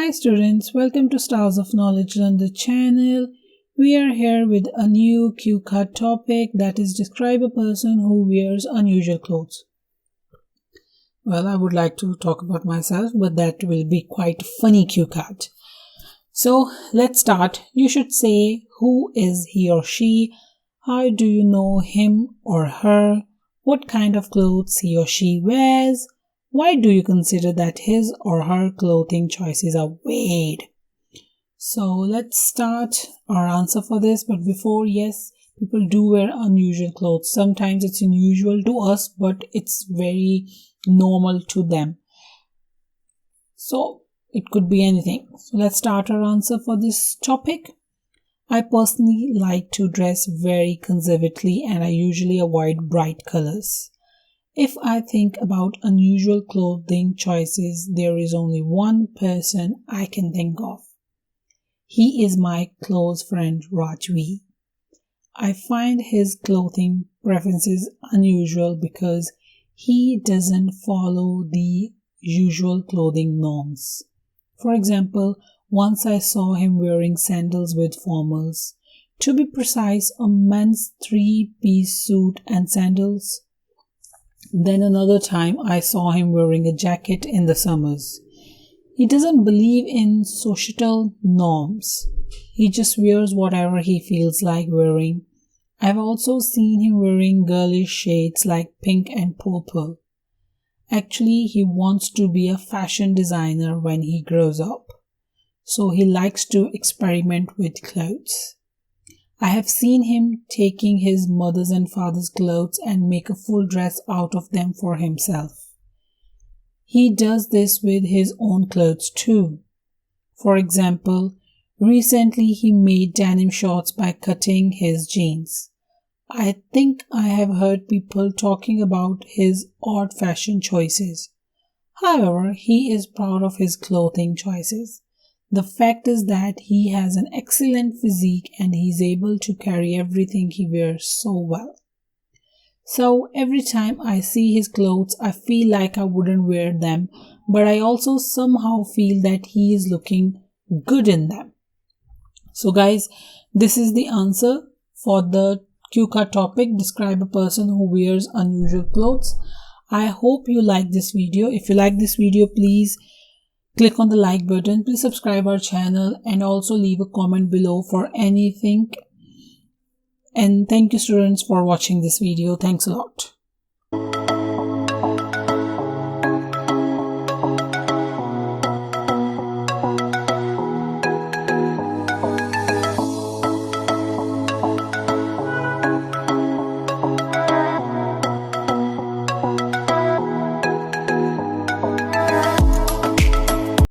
Hi students, welcome to Stars of Knowledge on the channel. We are here with a new cue card topic, that is describe a person who wears unusual clothes. Well, I would like to talk about myself, but that will be quite a funny cue card. So let's start. You should say who is he or she, how do you know him or her, what kind of clothes he or she wears, why do you consider that his or her clothing choices are weird? So let's start our answer for this. But before, yes, people do wear unusual clothes. Sometimes it's unusual to us, but it's very normal to them. So it could be anything. So let's start our answer for this topic. I personally like to dress very conservatively and I usually avoid bright colors. If I think about unusual clothing choices, there is only one person I can think of. He is my close friend Rajvi. I find his clothing preferences unusual because he doesn't follow the usual clothing norms. For example, once I saw him wearing sandals with formals. To be precise, a men's three-piece suit and sandals. Then another time I saw him wearing a jacket in the summers. He doesn't believe in societal norms. He just wears whatever he feels like wearing. I've also seen him wearing girlish shades like pink and purple. Actually, he wants to be a fashion designer when he grows up. So he likes to experiment with clothes. I have seen him taking his mother's and father's clothes and make a full dress out of them for himself. He does this with his own clothes too. For example, recently he made denim shorts by cutting his jeans. I think I have heard people talking about his odd fashion choices. However, he is proud of his clothing choices. The fact is that he has an excellent physique and he's able to carry everything he wears so well. So every time I see his clothes, I feel like I wouldn't wear them, but I also somehow feel that he is looking good in them. So guys, this is the answer for the cue card topic, describe a person who wears unusual clothes. I hope you like this video. If you like this video, please click on the like button, please subscribe our channel and also leave a comment below for anything. And thank you students for watching this video. Thanks a lot.